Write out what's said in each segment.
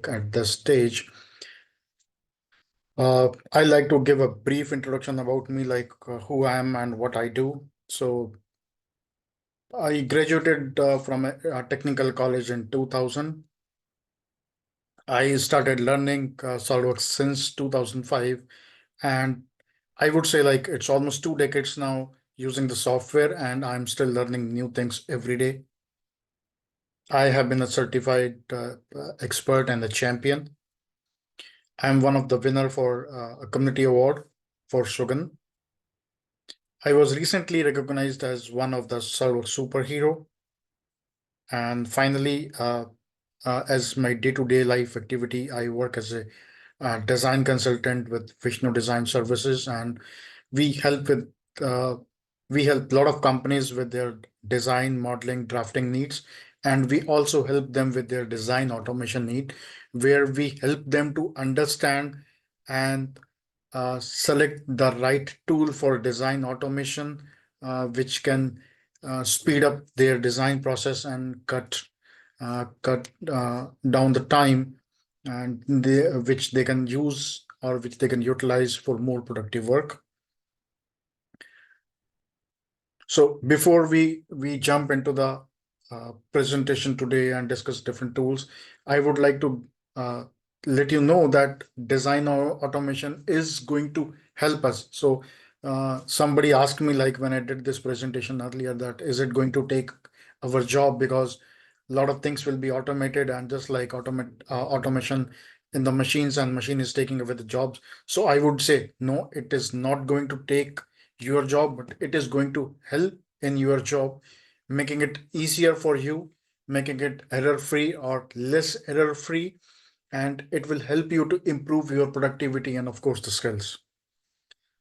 like at this stage. I like to give a brief introduction about me, like who I am and what I do. So I graduated from a technical college in 2000. I started learning SolidWorks since 2005, and I would say like it's almost 2 decades now using the software, and I'm still learning new things every day. I have been a certified expert and a champion. I'm one of the winner for a community award for Shogun. I was recently recognized as one of the SolidWorks superhero. And finally, as my day-to-day life activity, I work as a design consultant with Vishnu Design Services, and we help with uh, we help a lot of companies with their design, modeling, drafting needs, and we also help them with their design automation need, where we help them to understand and select the right tool for design automation, which can speed up their design process and cut down the time which they can use or which they can utilize for more productive work. So before we jump into the presentation today and discuss different tools, I would like to let you know that design automation is going to help us. So somebody asked me, like when I did this presentation earlier, that is it going to take our job, because a lot of things will be automated, and just like automation in the machines, and machine is taking away the jobs. So I would say no, it is not going to take your job, but it is going to help in your job, making it easier for you, making it error free or less error free, and it will help you to improve your productivity and of course the skills.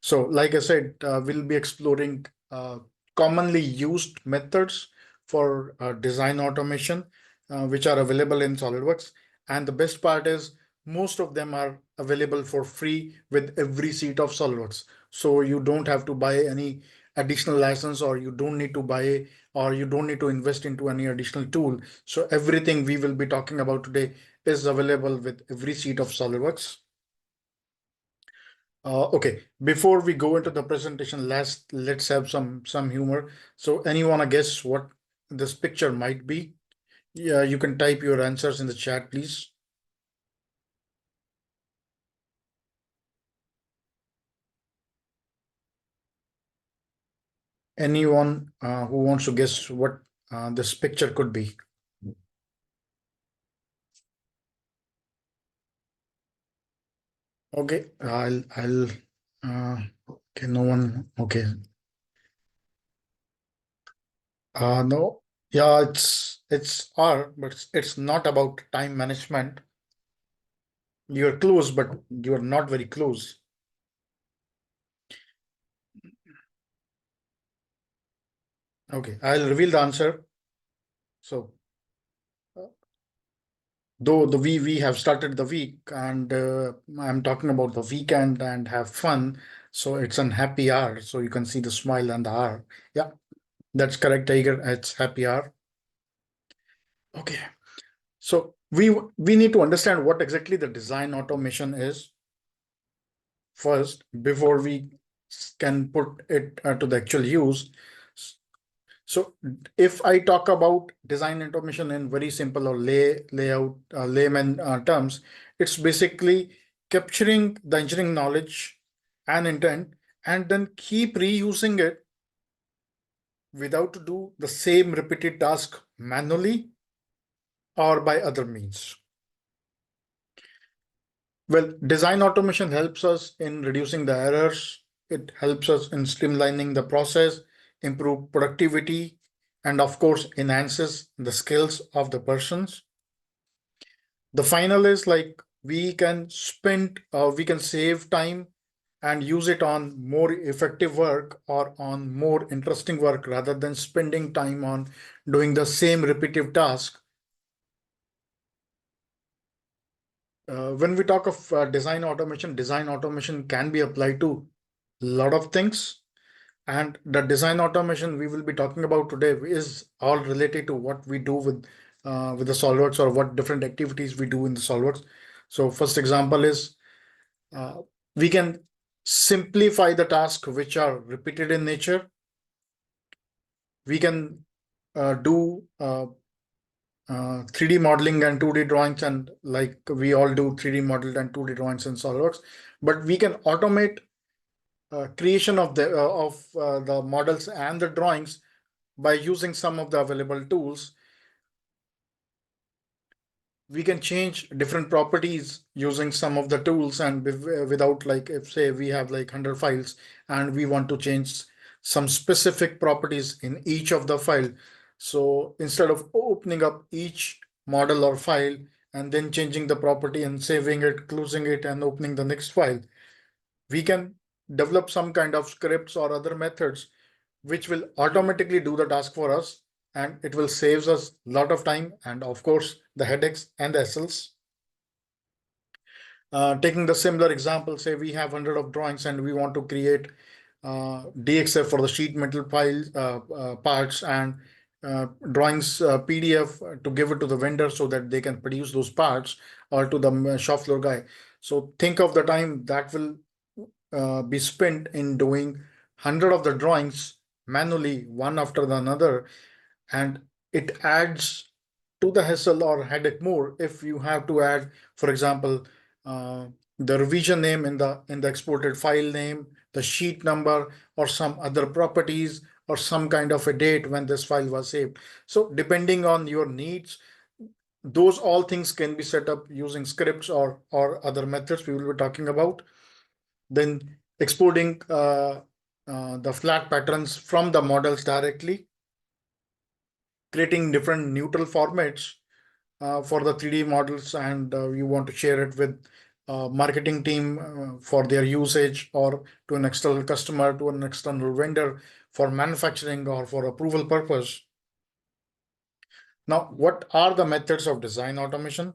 So like I said, we'll be exploring commonly used methods for design automation, which are available in SolidWorks. And the best part is most of them are available for free with every seat of SolidWorks. So you don't have to buy any additional license, or you don't need to buy, or you don't need to invest into any additional tool. So everything we will be talking about today is available with every seat of SolidWorks. Okay, before we go into the presentation, let's have some humor. So anyone wanna guess what this picture might be? Yeah, you can type your answers in the chat, please. Anyone who wants to guess what this picture could be? Okay, I'll okay, no one. Okay. No, yeah, it's R, but it's not about time management. You're close, but you're not very close. Okay, I'll reveal the answer. So though we have started the week, and I'm talking about the weekend and have fun, so it's an happy hour. So you can see the smile and the hour. Yeah, that's correct, Tiger. It's happy hour. Okay, so we need to understand what exactly the design automation is first before we can put it to the actual use. So if I talk about design automation in very simple or layout layman terms, it's basically capturing the engineering knowledge and intent, and then keep reusing it without to do the same repeated task manually or by other means. Well, design automation helps us in reducing the errors. It helps us in streamlining the process, improve productivity, and of course, enhances the skills of the persons. The final is like we can save time and use it on more effective work or on more interesting work, rather than spending time on doing the same repetitive task. When we talk of design automation can be applied to a lot of things. And the design automation we will be talking about today is all related to what we do with with the SolidWorks, or what different activities we do in the SolidWorks. So first example is we can simplify the tasks which are repeated in nature. We can do 3D modeling and 2D drawings, and like we all do 3D model and 2D drawings in SolidWorks, but we can automate creation of the models and the drawings by using some of the available tools. We can change different properties using some of the tools, and without, like, if say we have like 100 files and we want to change some specific properties in each of the file. So instead of opening up each model or file and then changing the property and saving it, closing it, and opening the next file, we can develop some kind of scripts or other methods which will automatically do the task for us, and it will saves us a lot of time and of course the headaches and the hassles. Taking the similar example, say we have 100 of drawings and we want to create DXF for the sheet metal files, parts, and drawings PDF to give it to the vendor so that they can produce those parts, or to the shop floor guy. So think of the time that will be spent in doing 100 of the drawings manually, one after the another, and it adds to the hassle or headache more if you have to add, for example, the revision name in the exported file name, the sheet number, or some other properties, or some kind of a date when this file was saved. So depending on your needs, those all things can be set up using scripts or other methods we will be talking about. Then exporting the flat patterns from the models directly, creating different neutral formats for the 3D models, and you want to share it with marketing team for their usage, or to an external customer, to an external vendor for manufacturing or for approval purpose. Now, what are the methods of design automation?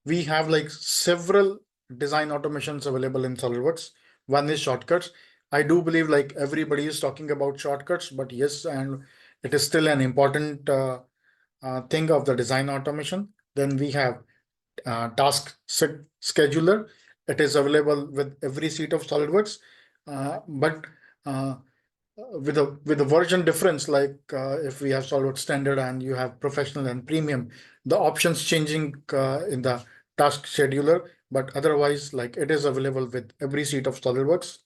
We have like several design automations available in SolidWorks. One is shortcuts. I do believe like everybody is talking about shortcuts, but yes, and it is still an important thing of the design automation. Then we have task scheduler. It is available with every seat of SolidWorks, but with a version difference, like if we have SolidWorks standard and you have professional and premium, the options changing in the task scheduler, but otherwise, like, it is available with every seat of SolidWorks.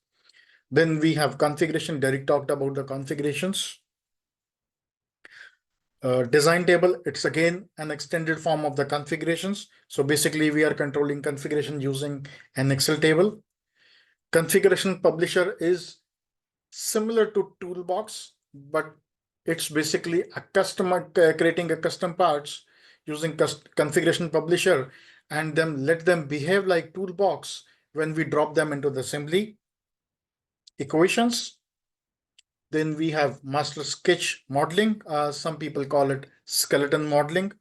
Then we have configuration. Derek talked about the configurations. Design table, it's again an extended form of the configurations. So basically we are controlling configuration using an Excel table. Configuration publisher is similar to toolbox, but it's basically a customer creating a custom parts using configuration publisher, and then let them behave like toolbox when we drop them into the assembly equations. Then we have master sketch modeling. Some people call it skeleton modeling.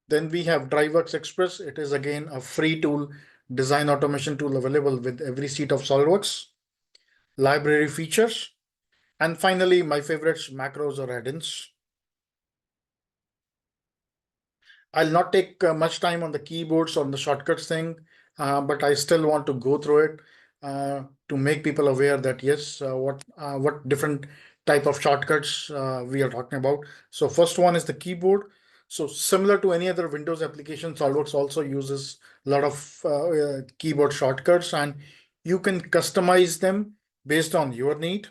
Then we have DriveWorksExpress. It is again a free tool, design automation tool available with every seat of SolidWorks. Library features. And finally, my favorites, macros or add-ins. I'll not take much time on the keyboards or the shortcuts thing, but I still want to go through it to make people aware that yes, what different type of shortcuts we are talking about. So first one is the keyboard. So similar to any other Windows application, SolidWorks also uses a lot of keyboard shortcuts, and you can customize them based on your need.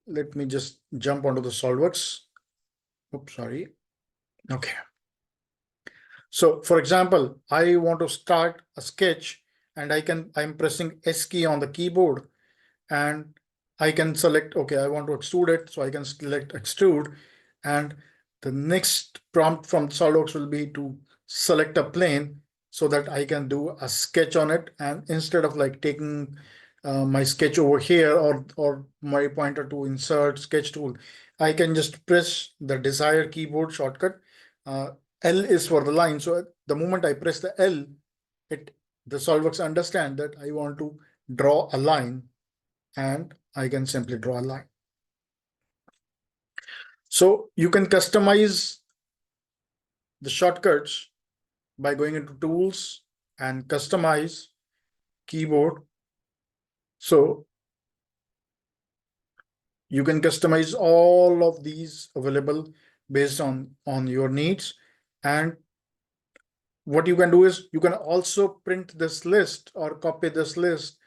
Let me just jump onto the SolidWorks. Oops, sorry. Okay. So for example, I want to start a sketch, and I'm pressing S key on the keyboard, and I can select, okay, I want to extrude it. So I can select extrude, and the next prompt from SolidWorks will be to select a plane so that I can do a sketch on it. And instead of like taking my sketch over here, or my pointer to insert sketch tool, I can just press the desired keyboard shortcut. L is for the line. So the moment I press the L, the SolidWorks understand that I want to draw a line, and I can simply draw a line. So you can customize the shortcuts by going into tools and customize keyboard. So you can customize all of these available based on your needs. And what you can do is you can also print this list or copy this list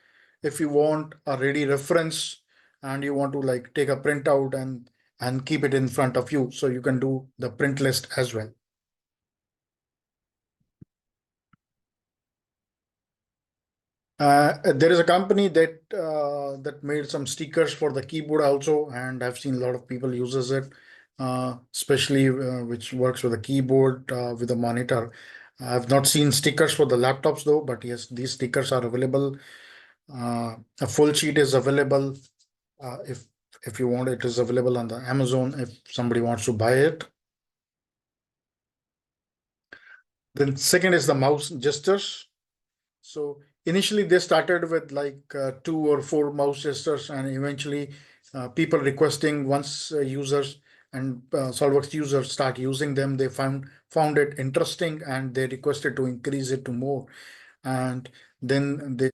if you want a ready reference and you want to like take a printout and keep it in front of you. So you can do the print list as well. There is a company that made some stickers for the keyboard also, and I've seen a lot of people uses it, especially which works with a keyboard with a monitor. I've not seen stickers for the laptops though, but yes, these stickers are available. A full sheet is available. If you want, it is available on the Amazon if somebody wants to buy it. Then second is the mouse gestures. So initially they started with like 2 or 4 mouse gestures, and eventually people requesting once users and SolidWorks users start using them, they found it interesting and they requested to increase it to more. And then they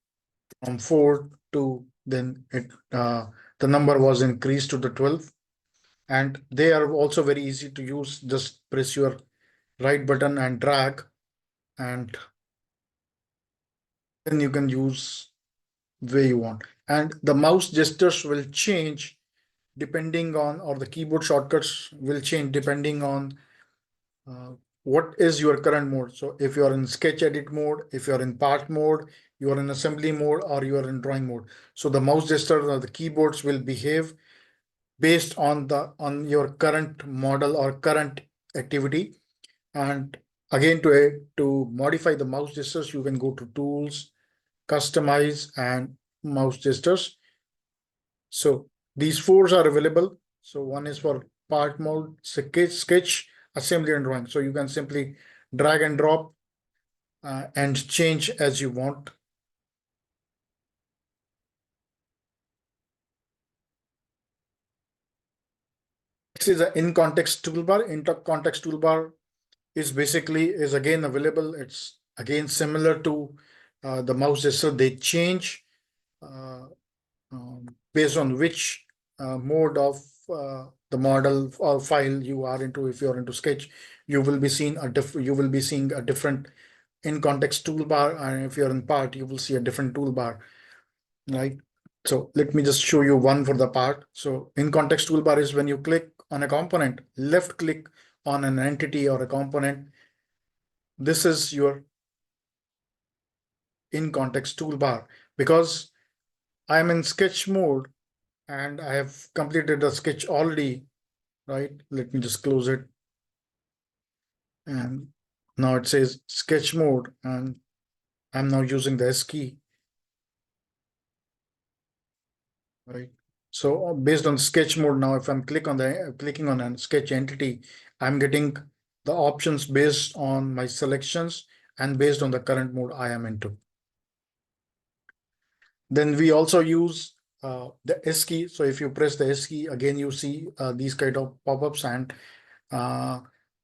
from 4 to then it the number was increased to the 12. And they are also very easy to use. Just press your right button and drag, and then you can use way you want. And the mouse gestures will change depending on, or the keyboard shortcuts will change depending on uh, what is your current mode. So if you are in sketch edit mode, if you are in part mode, you are in assembly mode, or you are in drawing mode. So the mouse gestures or the keyboards will behave based on on your current model or current activity. And again, to modify the mouse gestures, you can go to tools, customize, and mouse gestures. So these 4 are available. So one is for part mode, sketch, assembly, and drawing. So you can simply drag and drop and change as you want. This is the in context toolbar. In context toolbar is basically is again available. It's again similar to the mouse gesture. They change uh, based on which mode of the model or file you are into. If you're into sketch, you will be seeing a different in context toolbar, and if you're in part, you will see a different toolbar, right? So let me just show you one for the part. So in context toolbar is when you click on a component, left click on an entity or a component. This is your in context toolbar. Because I'm in sketch mode and I have completed the sketch already, right? Let me just close it. And now it says sketch mode, and I'm now using the S key, right? So based on sketch mode, now if I'm clicking on a sketch entity, I'm getting the options based on my selections and based on the current mode I am into. Then we also use the S key. So if you press the S key, again, you see these kind of pop-ups, and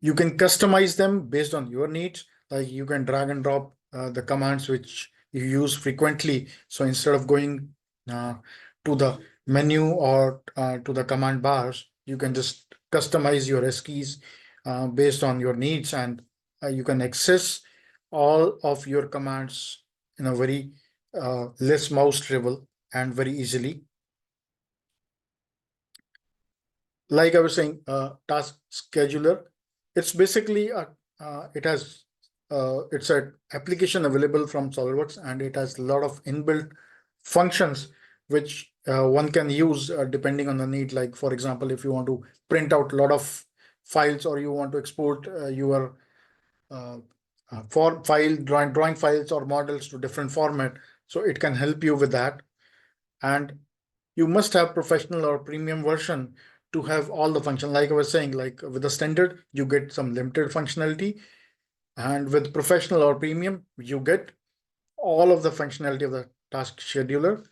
you can customize them based on your needs. Like you can drag and drop the commands which you use frequently. So instead of going to the menu or to the command bars, you can just customize your S keys based on your needs, and you can access all of your commands in a very less mouse travel and very easily. Like I was saying, task scheduler, it's basically it's an application available from SolidWorks, and it has a lot of inbuilt functions which one can use depending on the need. Like for example, if you want to print out a lot of files, or you want to export your uh, for file drawing files or models to different format, so it can help you with that. And you must have professional or premium version to have all the function. Like I was saying, like with the standard, you get some limited functionality, and with professional or premium, you get all of the functionality of the task scheduler.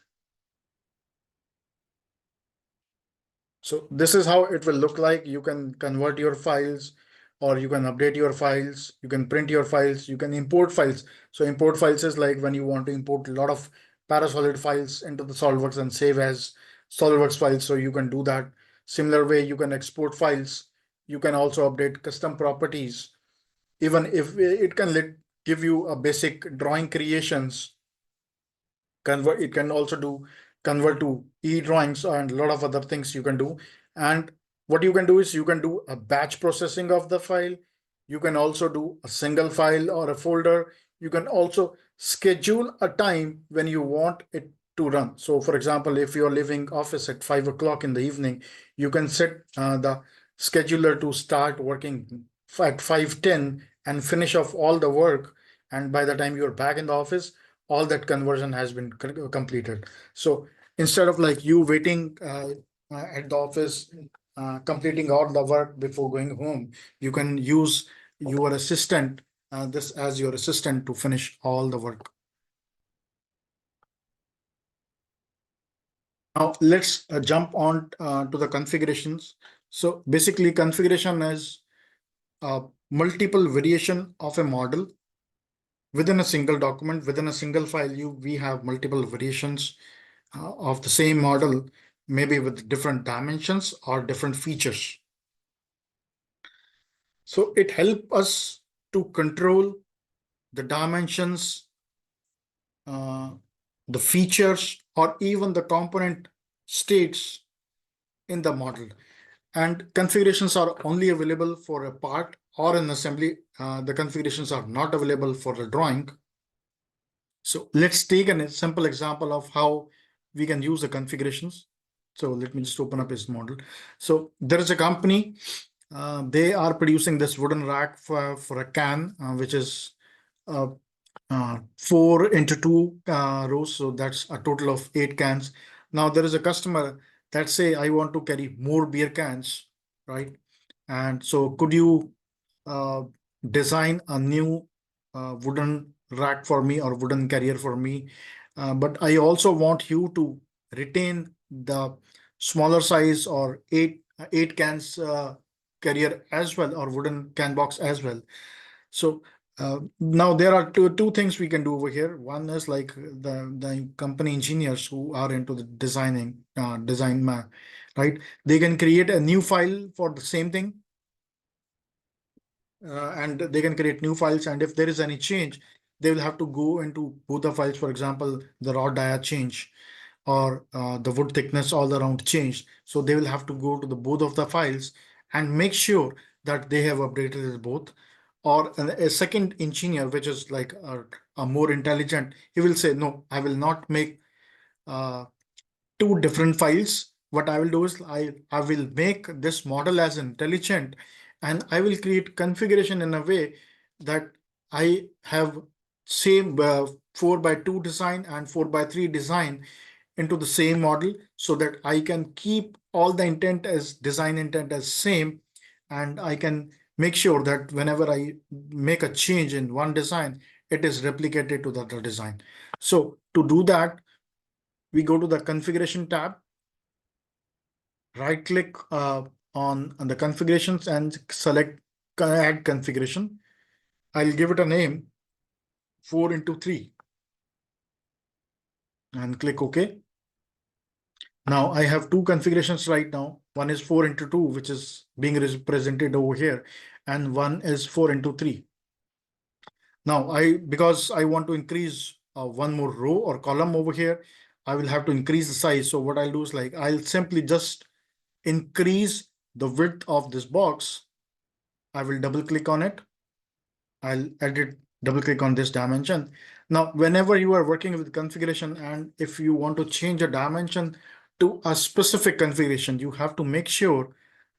So this is how it will look like. You can convert your files, or you can update your files, you can print your files, you can import files. So import files is like when you want to import a lot of Parasolid files into the SolidWorks and save as SolidWorks files. So you can do that. Similar way, you can export files. You can also update custom properties. Even if it can give you a basic drawing creations, convert, it can also do convert to e-drawings and a lot of other things you can do. And what you can do is you can do a batch processing of the file. You can also do a single file or a folder. You can also schedule a time when you want it to run. So for example, if you're leaving office at 5 o'clock in the evening, you can set the scheduler to start working at 5:10 and finish off all the work. And by the time you're back in the office, all that conversion has been completed. So instead of like you waiting at the office, completing all the work before going home, you can use your assistant, this as your assistant to finish all the work. Now let's jump on to the configurations. So basically configuration is multiple variation of a model within a single document. Within a single file, we have multiple variations of the same model, maybe with different dimensions or different features. So it helps us to control the dimensions, uh, the features, or even the component states in the model. And configurations are only available for a part or an assembly. The configurations are not available for the drawing. So let's take a simple example of how we can use the configurations. So let me just open up this model. So there is a company, they are producing this wooden rack for a can, which is 4 into 2 rows. So that's a total of 8 cans. Now there is a customer that say, I want to carry more beer cans, right? And so could you uh, design a new wooden rack for me or wooden carrier for me? But I also want you to retain the smaller size or eight cans carrier as well, or wooden can box as well. So now there are two things we can do over here. One is like the company engineers who are into the right? They can create a new file for the same thing, and they can create new files. And if there is any change, they will have to go into both the files. For example, the raw dia change or the wood thickness all around changed. So they will have to go to the both of the files and make sure that they have updated it both. Or a second engineer, which is like a more intelligent, he will say, no, I will not make uh, two different files. What I will do is I will make this model as intelligent, and I will create configuration in a way that I have same 4x2 design and 4x3 design into the same model, so that I can keep all the intent as design intent as same, and I can make sure that whenever I make a change in one design, it is replicated to the other design. So to do that, we go to the configuration tab, right click on the configurations and select add configuration. I'll give it a name 4x3 and click OK. Now I have two configurations right now. One is 4x2, which is being represented over here, and one is 4x3. Now because I want to increase one more row or column over here, I will have to increase the size. So what I'll do is like I'll simply just increase the width of this box. I will double click on it. I'll edit, double click on this dimension. Now, whenever you are working with configuration, and if you want to change a dimension to a specific configuration, you have to make sure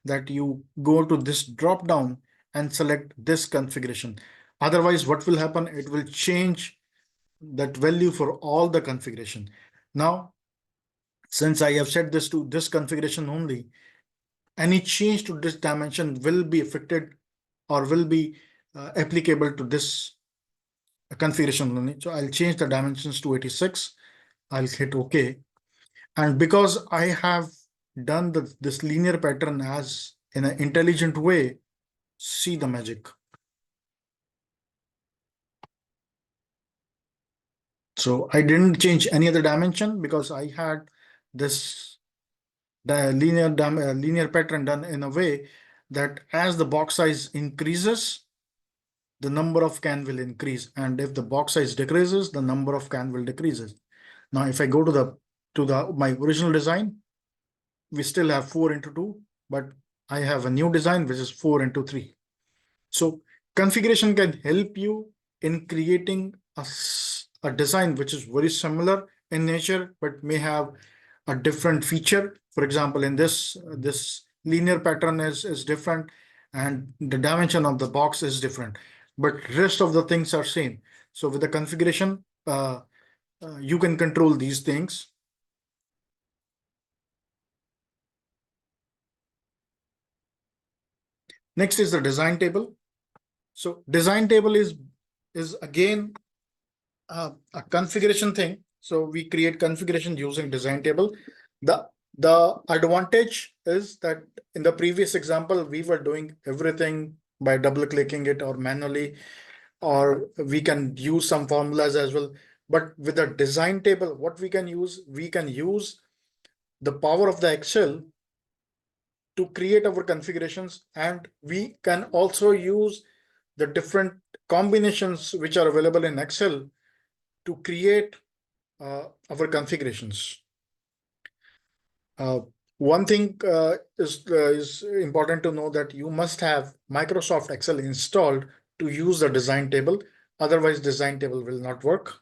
that you go to this drop down and select this configuration. Otherwise, what will happen? It will change that value for all the configuration. Now, since I have set this to this configuration only, any change to this dimension will be affected or will be applicable to this configuration only. So I'll change the dimensions to 86. I'll hit OK. And because I have done this linear pattern as in an intelligent way, see the magic. So I didn't change any other dimension because I had this linear pattern done in a way that as the box size increases, the number of can will increase, and if the box size decreases, the number of can will decreases. Now, if I go to the my original design, we still have 4 into 2, but I have a new design which is 4 into 3. So configuration can help you in creating a design which is very similar in nature, but may have a different feature. For example, in this linear pattern is different, and the dimension of the box is different, but rest of the things are same. So with the configuration, you can control these things. Next is the design table. So design table is again a configuration thing. So we create configuration using design table. The advantage is that in the previous example, we were doing everything by double clicking it or manually, or we can use some formulas as well. But with the design table, what we can use the power of the Excel to create our configurations, and we can also use the different combinations which are available in Excel to create our configurations. One thing is important to know that you must have Microsoft Excel installed to use the design table. Otherwise, design table will not work.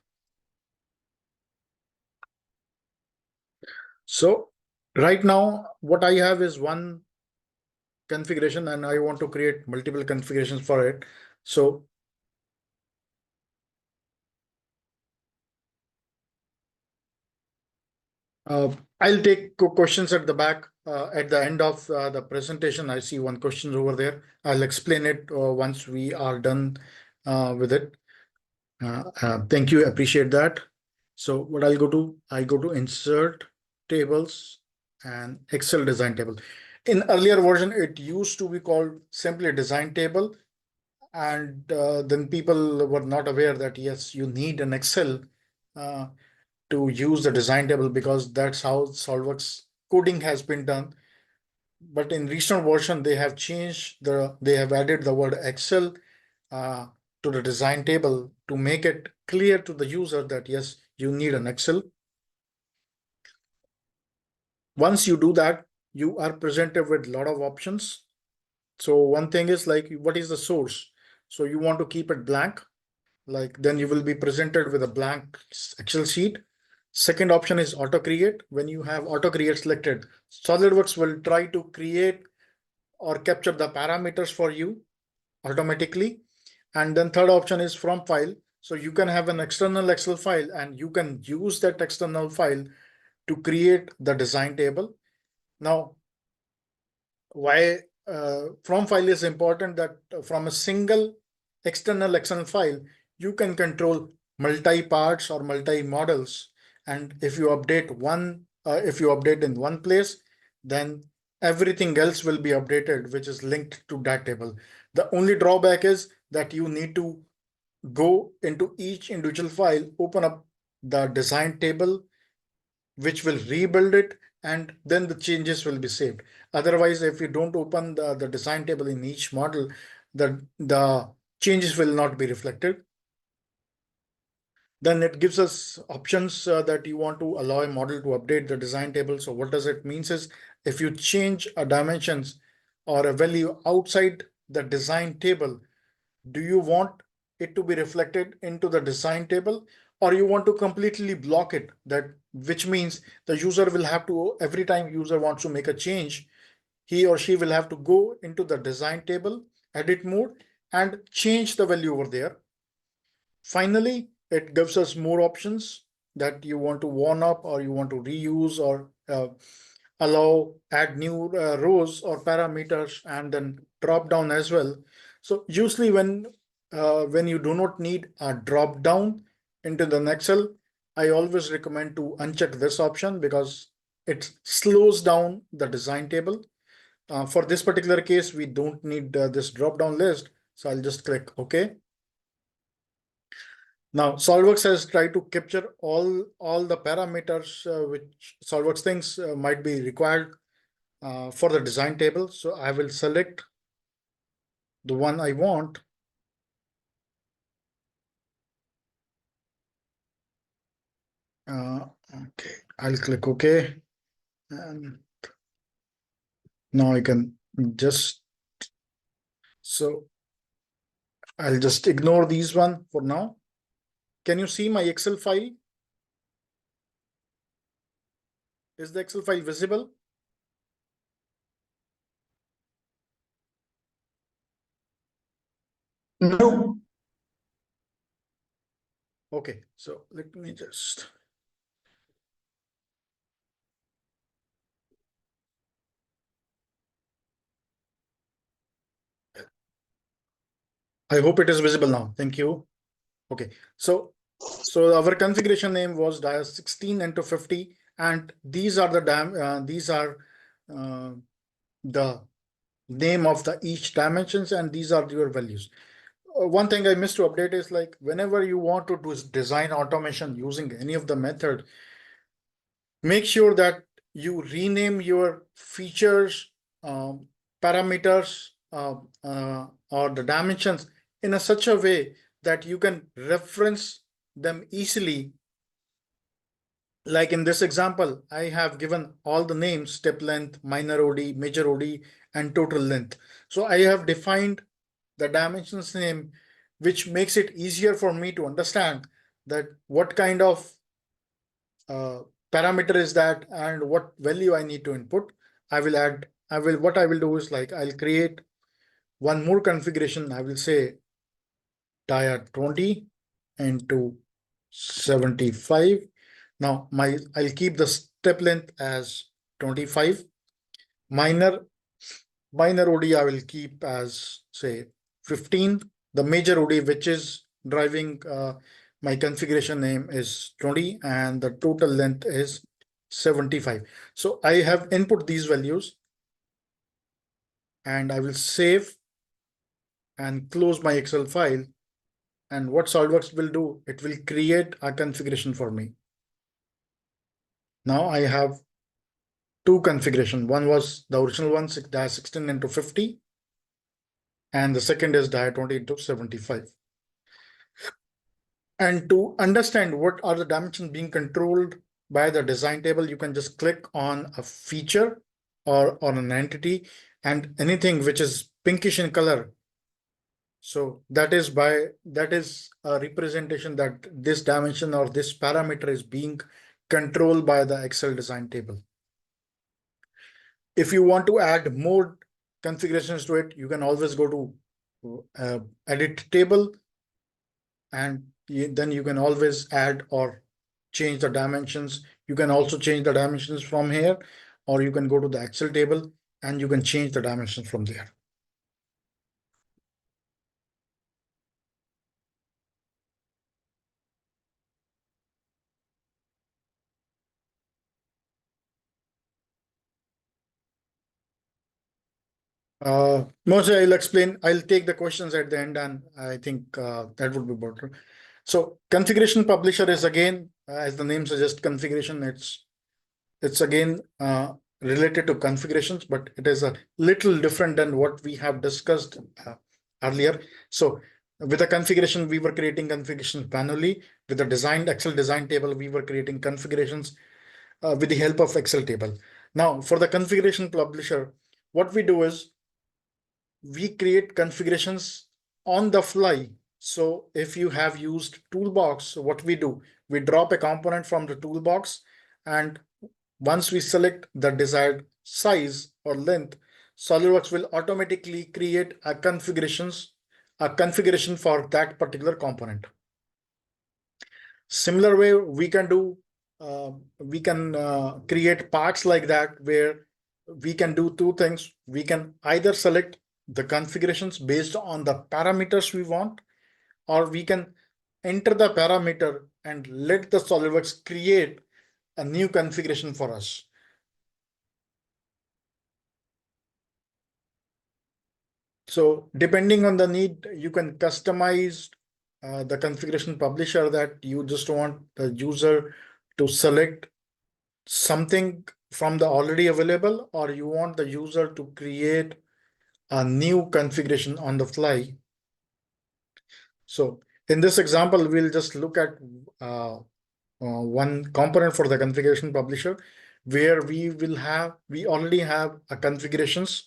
So right now, what I have is one configuration, and I want to create multiple configurations for it. So I'll take questions at the back. At the end of the presentation, I see one question over there. I'll explain it once we are done with it. Thank you. Appreciate that. So what I go to insert tables and Excel design table. In earlier version, it used to be called simply design table. And then people were not aware that, yes, you need an Excel uh, to use the design table because that's how SolidWorks coding has been done. But in recent version, they have they have added the word Excel uh, to the design table to make it clear to the user that, yes, you need an Excel. Once you do that, you are presented with a lot of options. So one thing is like, what is the source? So you want to keep it blank. Like then you will be presented with a blank Excel sheet. Second option is auto create. When you have auto create selected, SolidWorks will try to create or capture the parameters for you automatically. And then third option is from file. So you can have an external Excel file and you can use that external file to create the design table. Now, why from file is important, that from a single external Excel file, you can control multi parts or multi models. And if you update if you update in one place, then everything else will be updated, which is linked to that table. The only drawback is that you need to go into each individual file, open up the design table, which will rebuild it, and then the changes will be saved. Otherwise, if you don't open the design table in each model, the changes will not be reflected. Then it gives us options that you want to allow a model to update the design table. So what does it means is, if you change a dimensions or a value outside the design table, do you want it to be reflected into the design table, or you want to completely block it? That which means the user will have to, every time user wants to make a change, he or she will have to go into the design table, edit mode, and change the value over there. Finally, it gives us more options that you want to warn up, or you want to reuse, or add new rows or parameters, and then drop down as well. So usually when you do not need a drop down into the Excel, I always recommend to uncheck this option, because it slows down the design table. For this particular case, we don't need this drop-down list. So I'll just click OK. Now, SolidWorks has tried to capture all the parameters which SolidWorks thinks might be required for the design table. So I will select the one I want. Okay, I'll click OK. And now I can just, so I'll just ignore these one for now. Can you see my Excel file? Is the Excel file visible? No. Okay, so let me just. I hope it is visible now. Thank you. Okay, so our configuration name was dia 16 into 50, and these are the the name of the each dimensions, and these are your values. One thing I missed to update is like whenever you want to do design automation using any of the method, make sure that you rename your features, parameters, or the dimensions in such a way that you can reference them easily. Like in this example, I have given all the names: step length, minor OD, major OD, and total length. So I have defined the dimensions name, which makes it easier for me to understand that what kind of parameter is that and what value I need to input. What I will do is like I'll create one more configuration. I will say dia 20 into 75. Now I'll keep the step length as 25. Minor OD I will keep as say 15. The major OD, which is driving my configuration name, is 20, and the total length is 75. So I have input these values, and I will save and close my Excel file. And what SolidWorks will do, it will create a configuration for me. Now I have two configuration. One was the original one, dia 16 into 50, and the second is dia 20 into 75. And to understand what are the dimensions being controlled by the design table, you can just click on a feature or on an entity, and anything which is pinkish in color. So that is a representation that this dimension or this parameter is being controlled by the Excel design table. If you want to add more configurations to it, you can always go to edit table, and then you can always add or change the dimensions. You can also change the dimensions from here, or you can go to the Excel table and you can change the dimensions from there. Mostly I'll explain. I'll take the questions at the end, and I think that would be better. So configuration publisher is again, as the name suggests, configuration. It's again related to configurations, but it is a little different than what we have discussed earlier. So with the configuration, we were creating configurations manually. With the Excel design table, we were creating configurations with the help of Excel table. Now for the configuration publisher, what we do is we create configurations on the fly. So if you have used toolbox, what we do, we drop a component from the toolbox, and once we select the desired size or length, SolidWorks will automatically create a configuration for that particular component. Similar way, we can create parts like that, where we can do two things. We can either select the configurations based on the parameters we want, or we can enter the parameter and let the SolidWorks create a new configuration for us. So depending on the need, you can customize the configuration publisher that you just want the user to select something from the already available, or you want the user to create a new configuration on the fly. So in this example, we'll just look at one component for the configuration publisher, where we already have a configurations,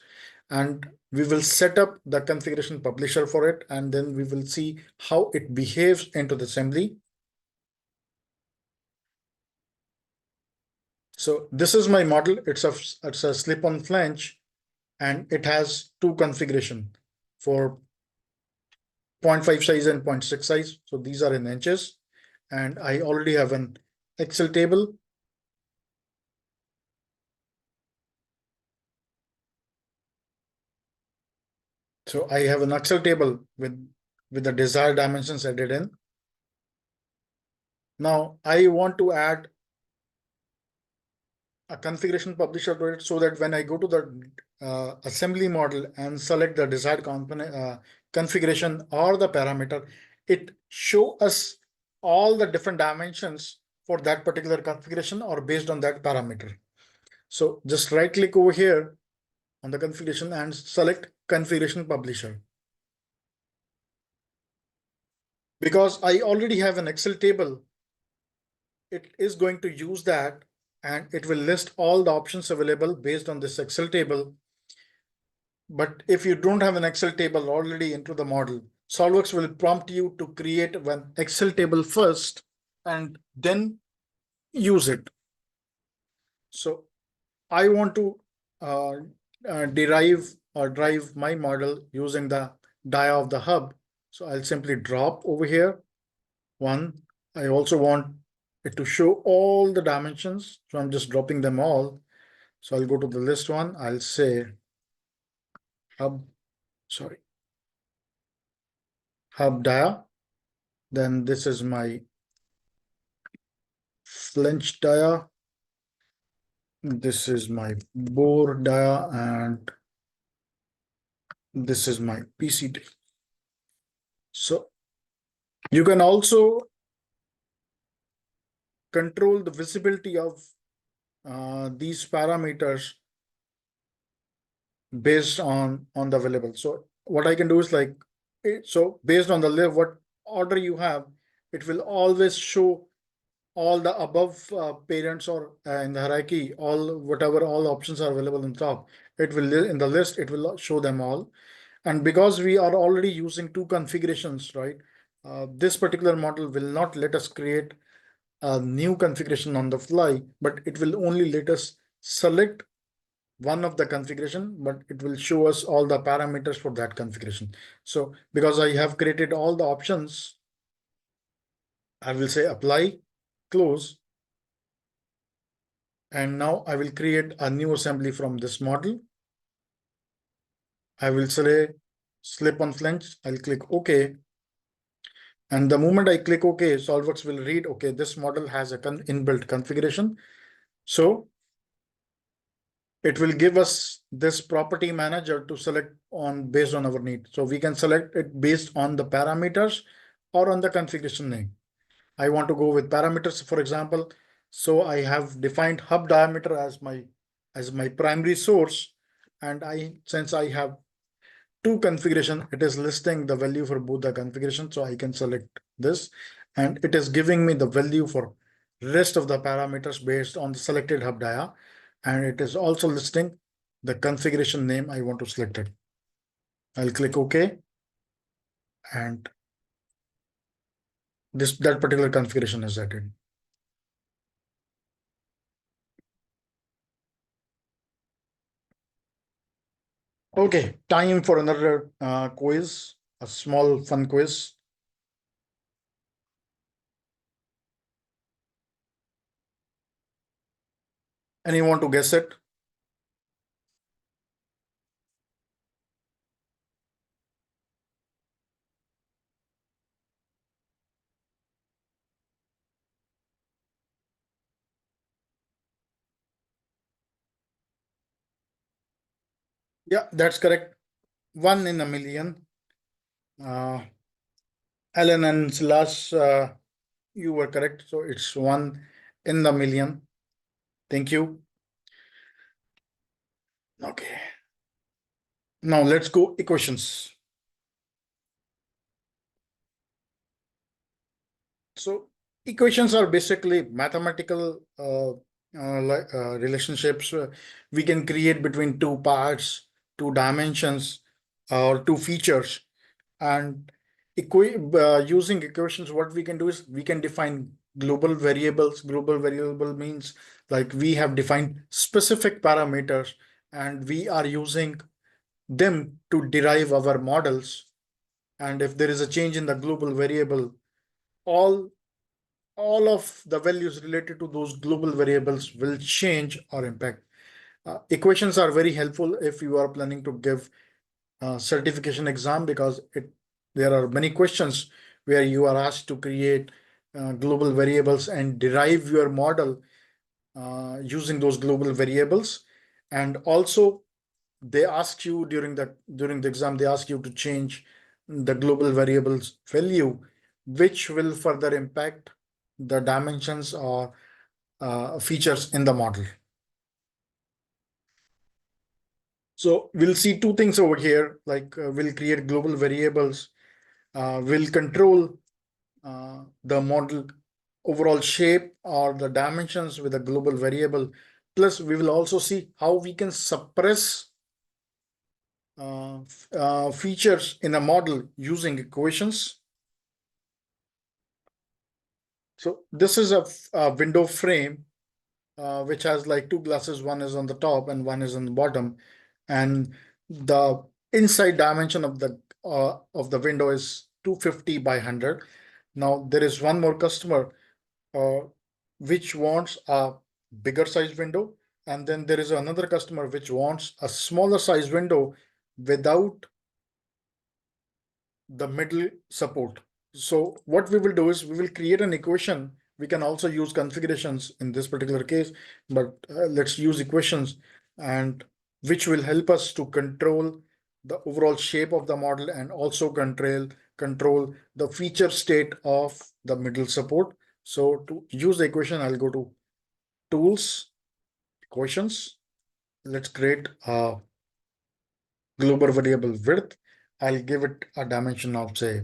and we will set up the configuration publisher for it, and then we will see how it behaves into the assembly. So this is my model. It's a slip-on flange, and it has two configuration for 0.5 size and 0.6 size. So these are in inches, and I already have an Excel table. So I have an Excel table with the desired dimensions added in. Now I want to add a configuration publisher to it, so that when I go to the assembly model and select the desired component configuration or the parameter, it show us all the different dimensions for that particular configuration or based on that parameter. So just right click over here on the configuration and select configuration publisher. Because I already have an Excel table, it is going to use that, and it will list all the options available based on this Excel table. But if you don't have an Excel table already into the model, SolveWorks will prompt you to create an Excel table first and then use it. So I want to uh, derive or drive my model using the dia of the hub. So I'll simply drop over here one. I also want it to show all the dimensions. So I'm just dropping them all. So I'll go to the list one. I'll say hub, sorry, hub dia. Then this is my flange dia. This is my bore dia, and this is my PCD. So you can also control the visibility of these parameters based on the available. So what I can do is like, so based on the what order you have, it will always show all the above parents, or in the hierarchy, all options are available on top. It will in the list, it will show them all. And because we are already using two configurations, right? This particular model will not let us create a new configuration on the fly, but it will only let us select one of the configuration, but it will show us all the parameters for that configuration. So because I have created all the options, I will say apply, close. And now I will create a new assembly from this model. I will say slip on flange. I'll click OK. And the moment I click OK, SolveWorks will read, okay, this model has a inbuilt configuration. So it will give us this property manager to select on based on our need. So we can select it based on the parameters or on the configuration name. I want to go with parameters, for example. So I have defined hub diameter as my primary source. And since I have two configuration, it is listing the value for both the configuration. So I can select this, and it is giving me the value for rest of the parameters based on the selected hub dia. And it is also listing the configuration name I want to select it. I'll click OK. And that particular configuration is added. Okay, time for another quiz, a small fun quiz. Anyone to guess it? Yeah, that's correct. 1 in a million. Alan and Silas, you were correct. So it's 1 in the million. Thank you. Okay. Now let's go equations. So equations are basically mathematical relationships we can create between two parts, two dimensions, or two features. And using equations, what we can do is we can define global variables. Global variable means like we have defined specific parameters and we are using them to derive our models. And if there is a change in the global variable, all all of the values related to those global variables will change or impact. Equations are very helpful if you are planning to give a certification exam because there are many questions where you are asked to create global variables and derive your model using those global variables. And also they ask you during the exam, they ask you to change the global variables value, which will further impact the dimensions or features in the model. So we'll see two things over here, like we'll create global variables, we'll control the model overall shape or the dimensions with a global variable. Plus, we will also see how we can suppress features in a model using equations. So this is a window frame which has like two glasses. One is on the top and one is on the bottom, and the inside dimension of the window is 250 by 100. Now there is one more customer uh, which wants a bigger size window, and then there is another customer which wants a smaller size window without the middle support. So what we will do is we will create an equation. We can also use configurations in this particular case, but let's use equations, and which will help us to control the overall shape of the model and also control the feature state of the middle support. So to use the equation, I'll go to tools, equations. Let's create a global variable width. I'll give it a dimension of say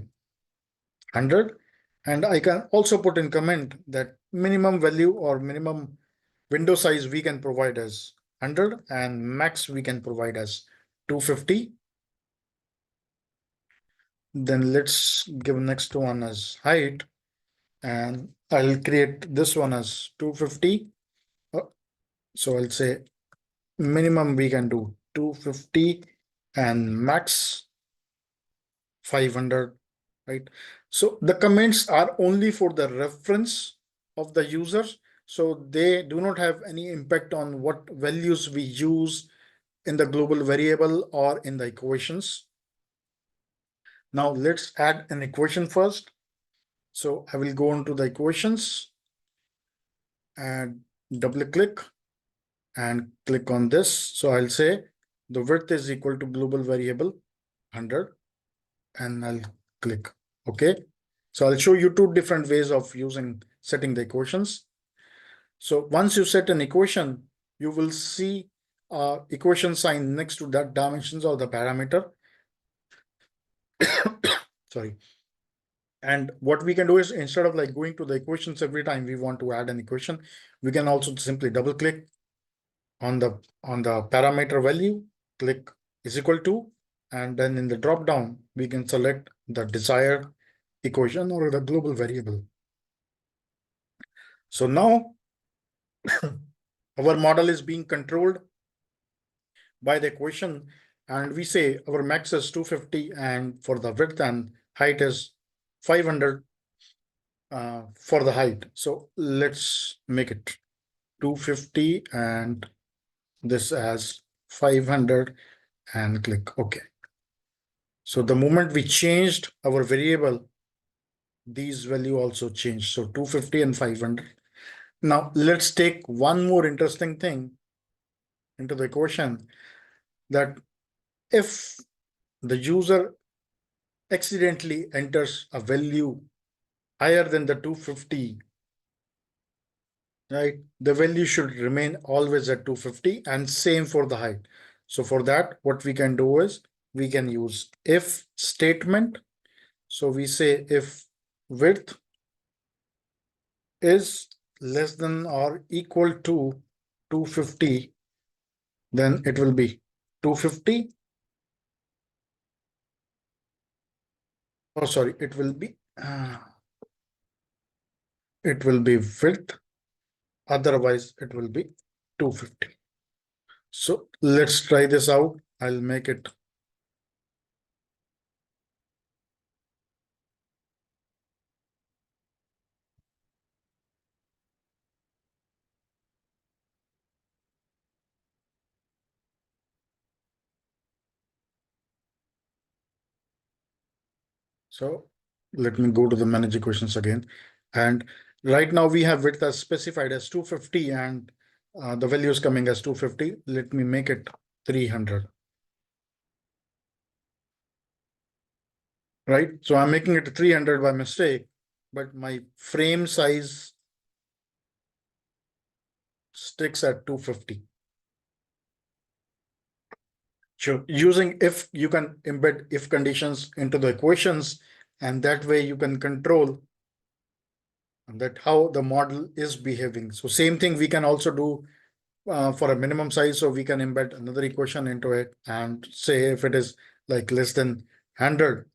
100, and I can also put in comment that minimum value or minimum window size we can provide as 100 and max we can provide as 250. Then let's give next one as height, and I'll create this one as 250. So I'll say minimum we can do 250 and max 500, right? So the comments are only for the reference of the users. So they do not have any impact on what values we use in the global variable or in the equations. Now let's add an equation first. So I will go into the equations and double click and click on this. So I'll say the width is equal to global variable 100 and I'll click OK. So I'll show you two different ways of setting the equations. So once you set an equation, you will see equation sign next to that dimensions or the parameter. Sorry. And what we can do is instead of like going to the equations every time we want to add an equation, we can also simply double click on the parameter value, click is equal to, and then in the drop down, we can select the desired equation or the global variable. So now our model is being controlled by the equation, and we say our max is 250 and for the width and height is 500 for the height. So let's make it 250 and this as 500 and click OK. So the moment we changed our variable, these value also changed. So 250 and 500. Now let's take one more interesting thing into the equation, that if the user accidentally enters a value higher than the 250, right? The value should remain always at 250 and same for the height. So for that, what we can do is we can use if statement. So we say if width is less than or equal to 250, then it will be 250. Oh, sorry, it will be width. Otherwise, it will be 250. So let's try this out. I'll make it. So let me go to the manage equations again. And right now we have width as specified as 250 and the value is coming as 250. Let me make it 300. Right? So I'm making it 300 by mistake, but my frame size sticks at 250. Sure. Using if, you can embed if conditions into the equations, and that way you can control that how the model is behaving. So same thing we can also do for a minimum size. So we can embed another equation into it and say if it is like less than 100,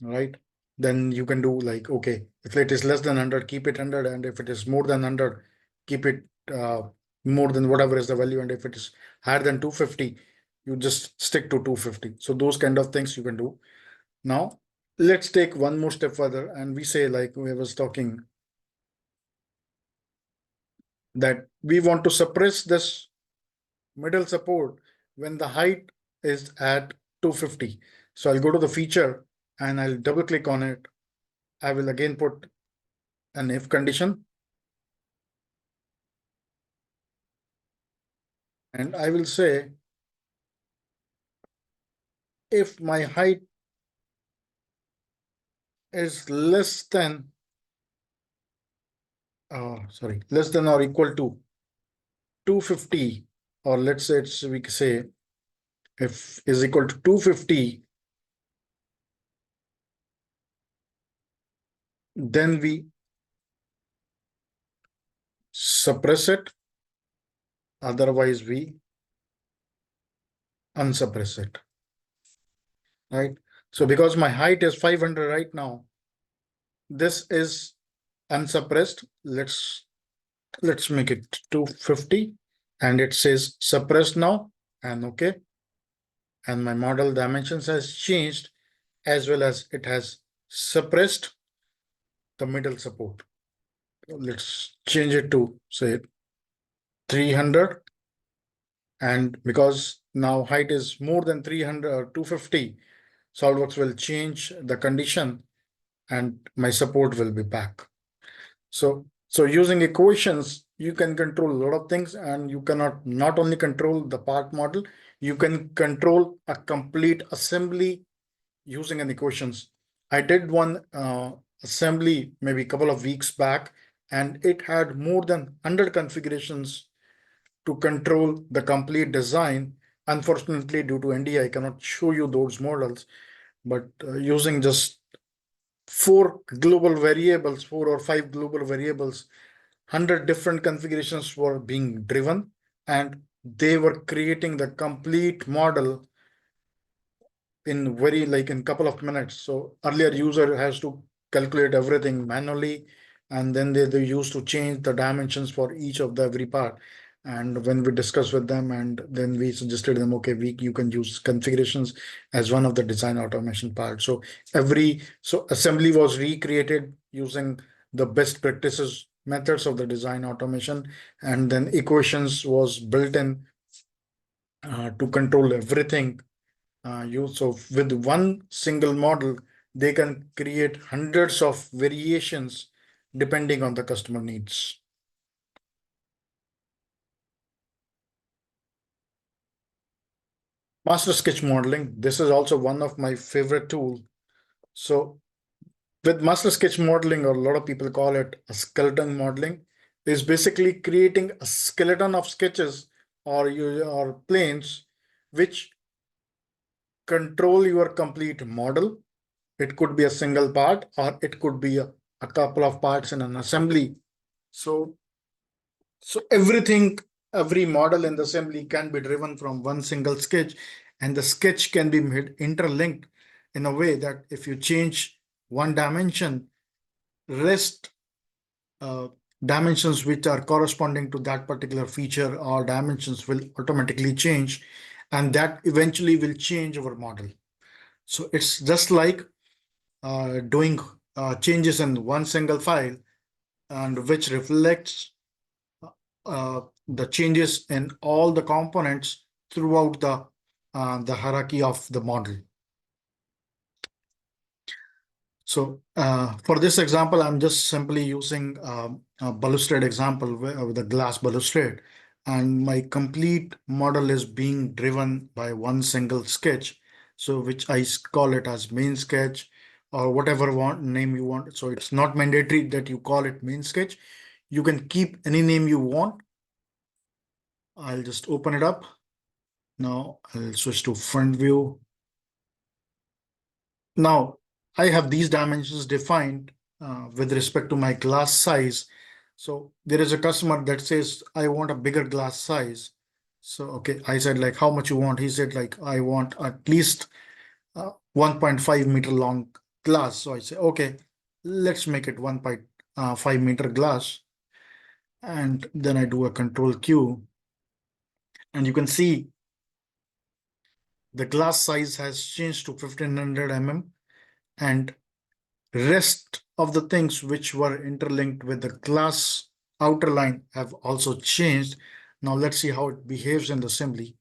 right? Then you can do like, okay, if it is less than 100, keep it 100. And if it is more than 100, keep it more than whatever is the value. And if it is higher than 250, you just stick to 250. So those kind of things you can do. Now, let's take one more step further. And we say, like we was talking, that we want to suppress this middle support when the height is at 250. So I'll go to the feature and I'll double click on it. I will again put an if condition. And I will say, if my height is less than, less than or equal to 250, or let's say we can say if is equal to 250, then we suppress it. Otherwise, we unsuppress it, right? So because my height is 500 right now, this is unsuppressed. Let's make it 250 and it says suppressed now and okay. And my model dimensions has changed as well as it has suppressed the middle support. Let's change it to say 300. And because now height is more than 300 or 250, SOLIDWORKS will change the condition and my support will be back. So using equations, you can control a lot of things, and you cannot not only control the part model, you can control a complete assembly using an equations. I did one assembly maybe a couple of weeks back, and it had more than 100 configurations to control the complete design. Unfortunately, due to NDA, I cannot show you those models, but using just four or five global variables, 100 different configurations were being driven, and they were creating the complete model in very like in couple of minutes. So earlier user has to calculate everything manually, and then they used to change the dimensions for each of the every part. And when we discussed with them, and then we suggested them, okay, you can use configurations as one of the design automation parts. So assembly was recreated using the best practices methods of the design automation, and then equations was built in to control everything. So with one single model, they can create hundreds of variations depending on the customer needs. Master sketch modeling. This is also one of my favorite tools. So with master sketch modeling, or a lot of people call it a skeleton modeling, is basically creating a skeleton of sketches or planes which control your complete model. It could be a single part, or it could be a couple of parts in an assembly. So, so every model in the assembly can be driven from one single sketch, and the sketch can be made interlinked in a way that if you change one dimension, rest uh, dimensions which are corresponding to that particular feature or dimensions will automatically change, and that eventually will change our model. So it's just like doing changes in one single file, and which reflects the changes in all the components throughout the hierarchy of the model. So for this example, I'm just simply using a balustrade example with a glass balustrade, and my complete model is being driven by one single sketch. So which I call it as main sketch, or whatever name you want. So it's not mandatory that you call it main sketch. You can keep any name you want. I'll just open it up. Now I'll switch to front view. Now I have these dimensions defined with respect to my glass size. So there is a customer that says, I want a bigger glass size. So, okay, I said like, how much you want? He said like, I want at least 1.5 meter long glass. So I say, okay, let's make it 1.5 meter glass. And then I do a control Q, and you can see the glass size has changed to 1500 mm, and rest of the things which were interlinked with the glass outer line have also changed. Now let's see how it behaves in the assembly.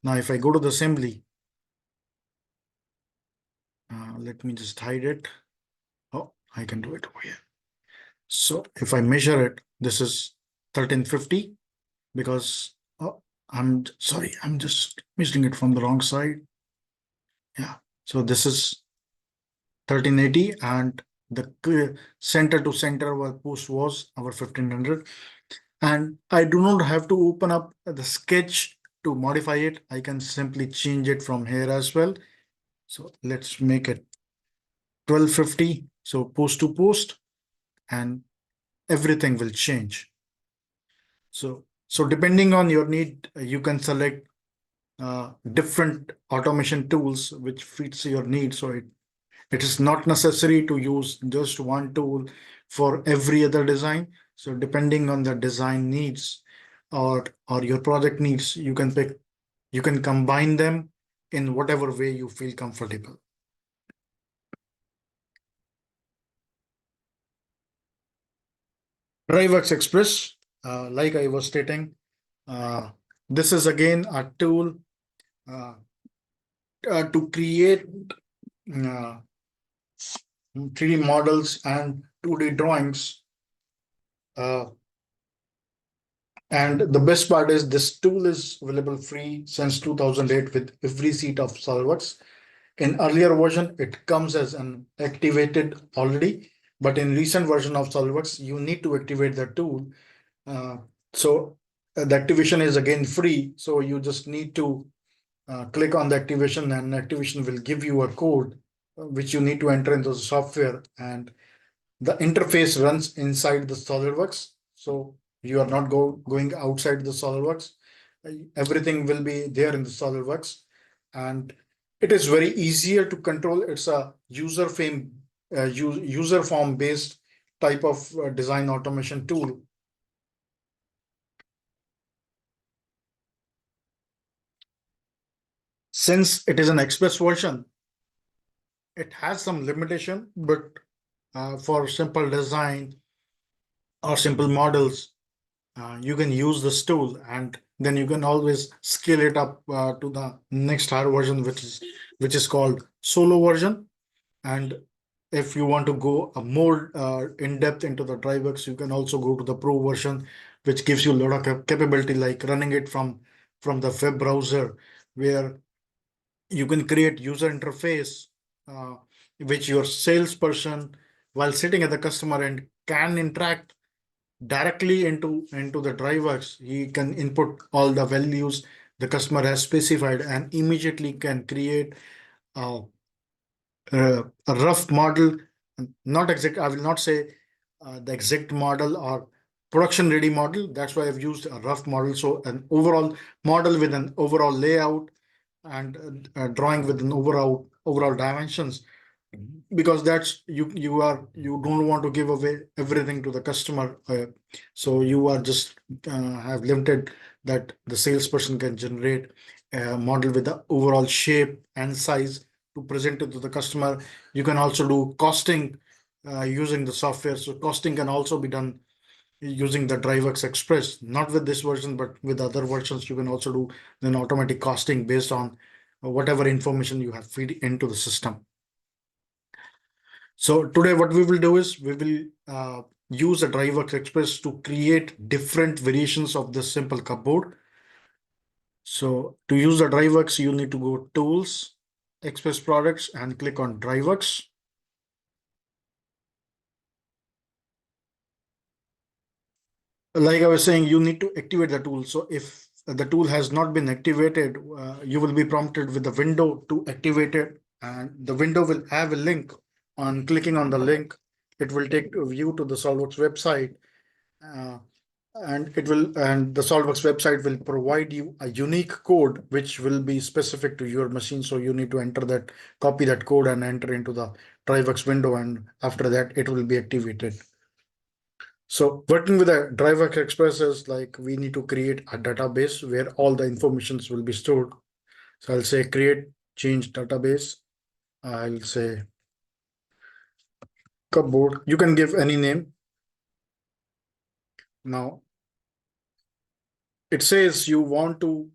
Now if I go to the assembly, let me just hide it. Oh, I can do it over here. So if I measure it, this is 1350, because I'm sorry, I'm just measuring it from the wrong side. Yeah, so this is 1380, and the center to center post was our 1500. And I do not have to open up the sketch to modify it. I can simply change it from here as well. So let's make it 1250. So post to post, and everything will change. So depending on your need, you can select different automation tools which fits your need. So it is not necessary to use just one tool for every other design. So depending on the design needs or your project needs, you can combine them in whatever way you feel comfortable. DriveWorksExpress, like I was stating, this is again a tool to create 3D models and 2D drawings. And the best part is this tool is available free since 2008 with every seat of SolidWorks. In earlier version, it comes as an activated already, but in recent version of SolidWorks, you need to activate the tool. So the activation is again free. So you just need to click on the activation, and activation will give you a code which you need to enter into the software, and the interface runs inside the SolidWorks. So you are not going outside the SolidWorks. Everything will be there in the SolidWorks, and it is very easier to control. It's a user form based type of design automation tool. Since it is an express version, it has some limitation, but for simple design or simple models, you can use this tool, and then you can always scale it up to the next higher version, which is called solo version. And if you want to go more in depth into the DriveWorks, you can also go to the pro version, which gives you a lot of capability, like running it from the web browser, where You can create user interface, which your salesperson, while sitting at the customer end, can interact directly into the DriveWorks. He can input all the values the customer has specified and immediately can create uh, a rough model. Not exact, I will not say the exact model or production ready model. That's why I've used a rough model. So an overall model with an overall layout and drawing with an overall dimensions, because that's you don't want to give away everything to the customer, so you are just have limited that the salesperson can generate a model with the overall shape and size to present it to the customer. You can also do costing using the software, so costing can also be done using the DriveWorksExpress, not with this version, but with other versions. You can also do an automatic costing based on whatever information you have feed into the system. So today what we will do is we will use the DriveWorksExpress to create different variations of this simple cupboard. So to use the DriveWorks, you need to go Tools, Express Products, and click on DriveWorks. Like I was saying, you need to activate the tool. So if the tool has not been activated, you will be prompted with the window to activate it. And the window will have a link. On clicking on the link, it will take you to the SolveWorks website. Uh, and the SolveWorks website will provide you a unique code which will be specific to your machine. So you need to enter that, copy that code and enter into the DriveWorks window. And after that, it will be activated. So working with a DriveWorksExpress is like we need to create a database where all the informations will be stored. So I'll say create change database. I'll say cupboard. You can give any name. Now it says you want to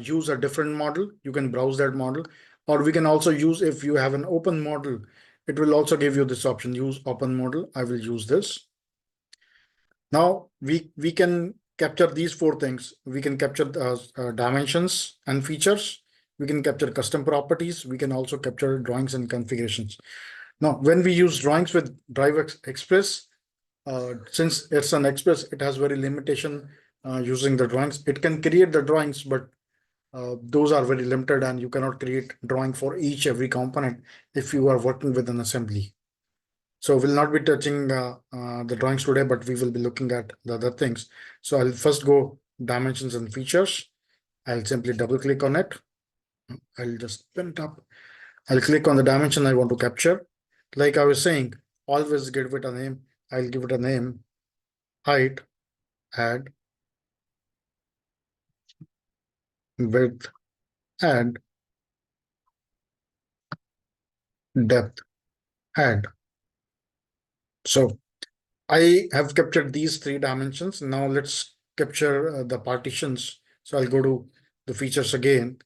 use a different model. You can browse that model, or we can also use, if you have an open model, it will also give you this option, use open model. I will use this. Now we can capture these four things. We can capture dimensions and features. We can capture custom properties. We can also capture drawings and configurations. Now, when we use drawings with DriveWorksExpress, since it's an Express, it has very limitation using the drawings. It can create the drawings, but those are very limited, and you cannot create drawing for every component if you are working with an assembly. So we'll not be touching the drawings today, but we will be looking at the other things. So I'll first go dimensions and features. I'll simply double click on it. I'll just pin it up. I'll click on the dimension I want to capture. Like I was saying, always give it a name. I'll give it a name, height, add, width, add, depth, add. So I have captured these three dimensions. Now let's capture the partitions. So I'll go to the features again.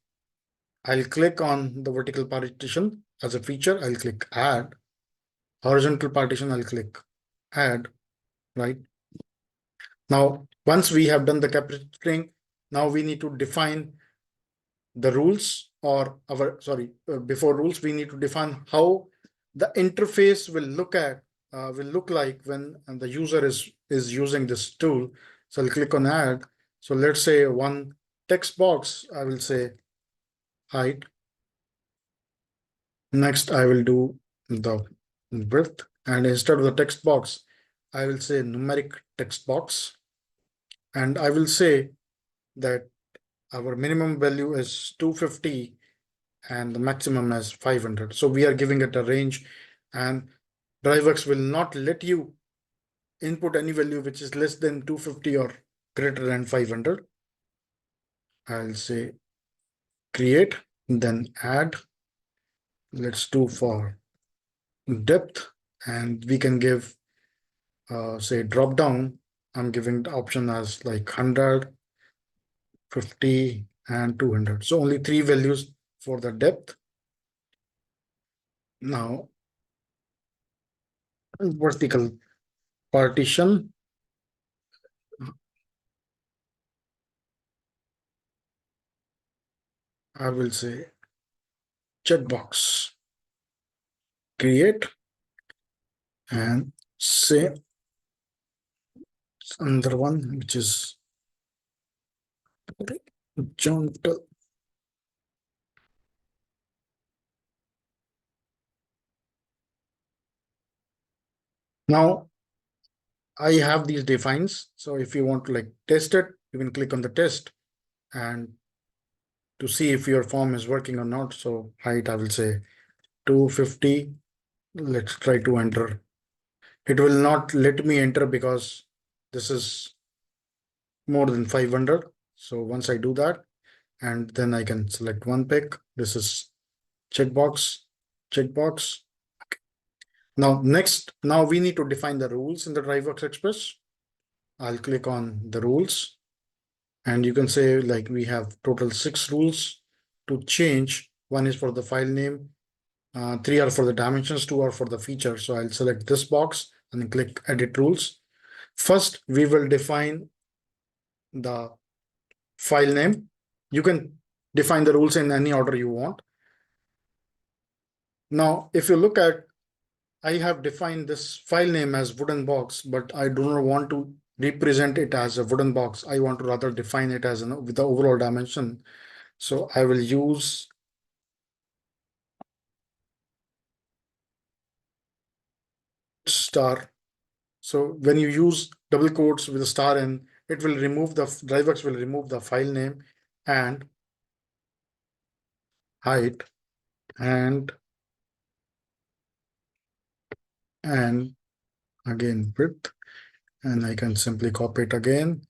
I'll click on the vertical partition as a feature. I'll click add. Horizontal partition, I'll click add, right? Now, once we have done the capturing, now we need to define the rules, or before rules, we need to define how the interface will look like when the user is using this tool. So I'll click on add. So let's say one text box, I will say height. Next, I will do the width, and instead of the text box, I will say numeric text box, and I will say that our minimum value is 250 and the maximum is 500. So we are giving it a range, and DriveWorks will not let you input any value which is less than 250 or greater than 500. I'll say create, then add. Let's do for depth, and we can give say drop down. I'm giving the option as like 100, 50, and 200. So only three values for the depth. Now, vertical partition. I will say checkbox, create, and say another one, which is horizontal. Now I have these defines. So if you want to like test it, you can click on the test and to see if your form is working or not. So height, I will say 250. Let's try to enter. It will not let me enter because this is more than 500. So once I do that, and then I can select one pick. This is checkbox, checkbox. Now we need to define the rules in the DriveWorksExpress. I'll click on the rules, and you can say like we have total 6 rules to change. One is for the file name, 3 are for the dimensions, 2 are for the feature. So I'll select this box and then click edit rules. First, we will define the file name. You can define the rules in any order you want. Now, if you look at, I have defined this file name as wooden box, but I do not want to represent it as a wooden box. I want to rather define it as with the overall dimension. So I will use star. So when you use double quotes with a star in, it will remove the DriveWorks will remove the file name and height and again width, and I can simply copy it again